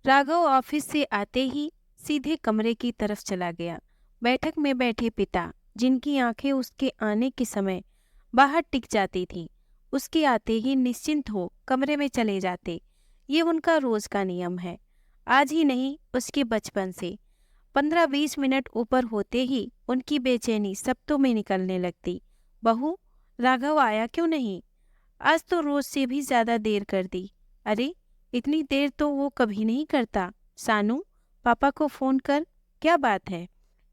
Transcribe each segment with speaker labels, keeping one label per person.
Speaker 1: Raghav office से आते ही सीधे कमरे की तरफ चला गया। बैठक में बैठे पिता, जिनकी आंखें उसके आने के समय बाहर टिक जाती थी, उसके आते ही निश्चिंत हो कमरे में चले जाते। ये उनका रोज का नियम है। आज ही नहीं, उसके बचपन से। 15-20 मिनट ऊपर होते ही उनकी बेचैनी शब्दों में निकलने लगती। बहू, राघव आया क्यों नहीं? आज तो रोज से भी ज्यादा देर कर दी। अरे, इतनी देर तो वो कभी नहीं करता। सानू, पापा को फोन कर। क्या बात है?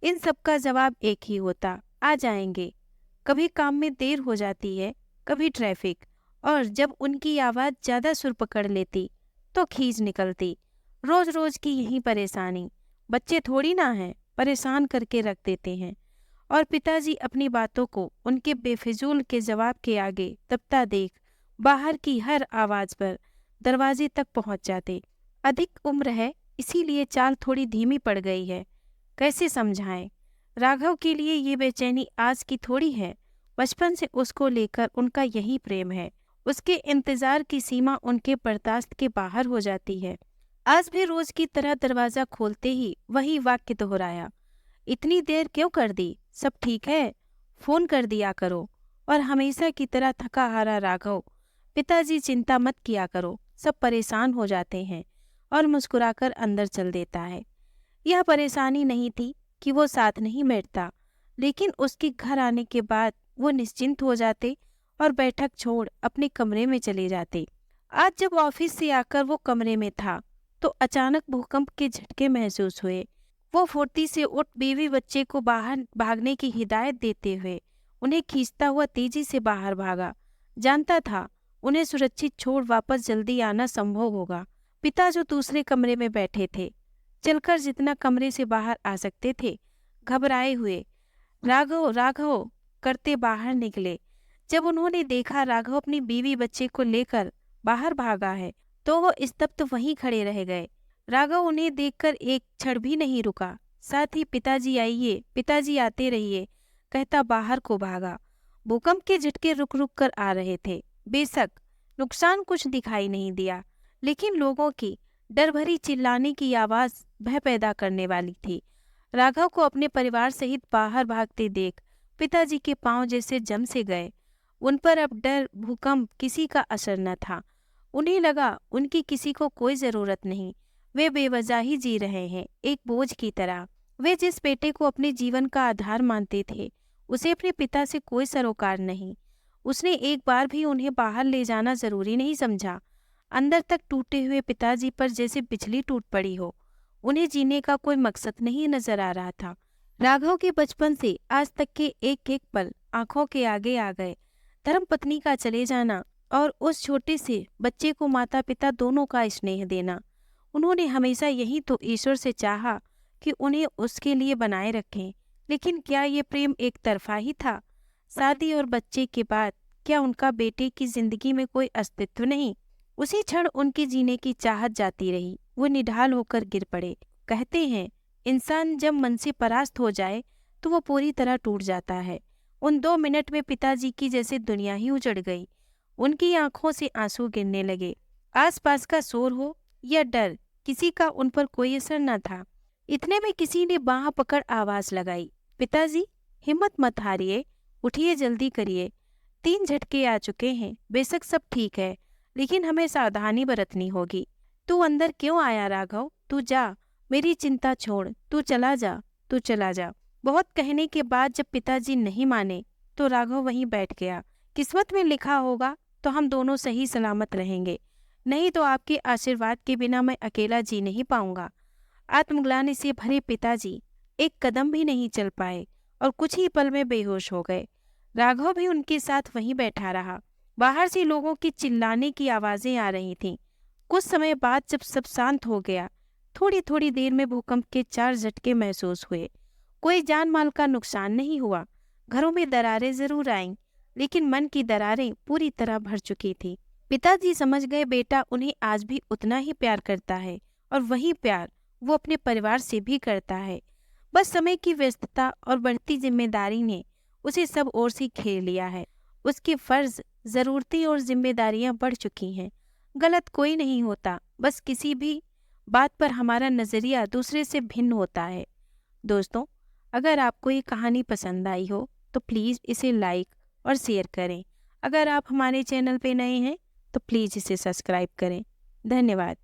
Speaker 1: इन सब का जवाब एक ही होता, आ जाएंगे। कभी काम में देर हो जाती है, कभी ट्रैफिक, और जब उनकी आवाज़ ज़्यादा सुर पकड़ लेती तो खींच निकलती। रोज रोज की यही परेशानी। बच्चे थोड़ी ना हैं, परेशान करके रख देते हैं। और पिताजी अपनी बातों को उनके बेफिजूल के जवाब के आगे दबता देख बाहर की हर आवाज़ पर दरवाजे तक पहुंच जाते। अधिक उम्र है, इसीलिए चाल थोड़ी धीमी पड़ गई है। कैसे समझाएं? राघव के लिए ये बेचैनी आज की थोड़ी है। बचपन से उसको लेकर उनका यही प्रेम है। उसके इंतजार की सीमा उनके बर्दाश्त के बाहर हो जाती है। आज भी रोज की तरह दरवाजा खोलते ही वही वाक्य दोहराया। इतनी देर क्यों कर दी? सब ठीक है? फोन कर दिया करो। और हमेशा की तरह थका हारा राघव, पिताजी चिंता मत किया करो, सब परेशान हो जाते हैं, और मुस्कुराकर अंदर चल देता है। यह परेशानी नहीं थी कि वो साथ नहीं बैठता, लेकिन उसके घर आने के बाद वो निश्चिंत हो जाते और बैठक छोड़ अपने कमरे में चले जाते। आज जब ऑफिस से आकर वो कमरे में था तो अचानक भूकंप के झटके महसूस हुए। वो फुर्ती से उठ बीवी बच्चे को बाहर भागने की हिदायत देते हुए उन्हें खींचता हुआ तेजी से बाहर भागा। जानता था उन्हें सुरक्षित छोड़ वापस जल्दी आना संभव होगा। पिता जो दूसरे कमरे में बैठे थे, चलकर जितना कमरे से बाहर आ सकते थे, घबराए हुए राघव राघव करते बाहर निकले। जब उन्होंने देखा राघव अपनी बीवी बच्चे को लेकर बाहर भागा है, तो वो स्तब्ध वहीं खड़े रह गए। राघव उन्हें देखकर एक क्षण भी नहीं रुका, साथ ही पिताजी आइए, पिताजी आते रहिए कहता बाहर को भागा। भूकंप के झटके रुक रुक कर आ रहे थे। बेशक नुकसान कुछ दिखाई नहीं दिया, लेकिन लोगों की डर भरी चिल्लाने की आवाज भय पैदा करने वाली थी। राघव को अपने परिवार सहित बाहर भागते देख पिताजी के पांव जैसे जम से गए। उन पर अब डर, भूकंप किसी का असर न था। उन्हें लगा उनकी किसी को कोई जरूरत नहीं। वे बेवजह ही जी रहे हैं, एक बोझ की तरह। वे जिस बेटे को अपने जीवन का आधार मानते थे, उसे अपने पिता से कोई सरोकार नहीं। उसने एक बार भी उन्हें बाहर ले जाना जरूरी नहीं समझा। अंदर तक टूटे हुए पिताजी पर जैसे बिजली टूट पड़ी हो। उन्हें जीने का कोई मकसद नहीं नजर आ रहा था। राघव के बचपन से आज तक के एक एक पल आंखों के आगे आ गए। धर्मपत्नी का चले जाना और उस छोटे से बच्चे को माता पिता दोनों का स्नेह देना। उन्होंने हमेशा यही तो ईश्वर से चाहा कि उन्हें उसके लिए बनाए रखें। लेकिन क्या ये प्रेम एक तरफा ही था? शादी और बच्चे के बाद क्या उनका बेटे की जिंदगी में कोई अस्तित्व नहीं? उसी क्षण उनके जीने की चाहत जाती रही। वो निढाल होकर गिर पड़े। कहते हैं इंसान जब मन से परास्त हो जाए तो वो पूरी तरह टूट जाता है। उन 2 मिनट में पिताजी की जैसे दुनिया ही उजड़ गई। उनकी आंखों से आंसू गिरने लगे। आसपास का शोर हो या डर, किसी का उन पर कोई असर न था। इतने में किसी ने बाह पकड़ आवाज लगाई, पिताजी, हिम्मत मत हारिए, उठिए, जल्दी करिए। 3 झटके आ चुके हैं। बेशक सब ठीक है, लेकिन हमें सावधानी बरतनी होगी। तू अंदर क्यों आया राघव? तू जा, मेरी चिंता छोड़, तू चला जा, तू चला जा। बहुत कहने के बाद जब पिताजी नहीं माने तो राघव वहीं बैठ गया। किस्मत में लिखा होगा तो हम दोनों सही सलामत रहेंगे, नहीं तो आपके आशीर्वाद के बिना मैं अकेला जी नहीं पाऊंगा। आत्मग्लानि से भरे पिताजी एक कदम भी नहीं चल पाए और कुछ ही पल में बेहोश हो गए। राघव भी उनके साथ वहीं बैठा रहा। बाहर से लोगों की चिल्लाने की आवाजें आ रही थीं। कुछ समय बाद जब सब शांत हो गया, थोड़ी थोड़ी देर में भूकंप के 4 झटके महसूस हुए। कोई जान माल का नुकसान नहीं हुआ। घरों में दरारें जरूर आईं, लेकिन मन की दरारें पूरी तरह भर चुकी थी। पिताजी समझ गए बेटा उन्हें आज भी उतना ही प्यार करता है, और वही प्यार वो अपने परिवार से भी करता है। बस समय की व्यस्तता और बढ़ती जिम्मेदारी ने उसे सब ओर से घेर लिया है। उसके फर्ज, जरूरतें और जिम्मेदारियां बढ़ चुकी हैं। गलत कोई नहीं होता, बस किसी भी बात पर हमारा नज़रिया दूसरे से भिन्न होता है। दोस्तों, अगर आपको ये कहानी पसंद आई हो तो प्लीज़ इसे लाइक और शेयर करें। अगर आप हमारे चैनल पे नए हैं तो प्लीज़ इसे सब्सक्राइब करें। धन्यवाद।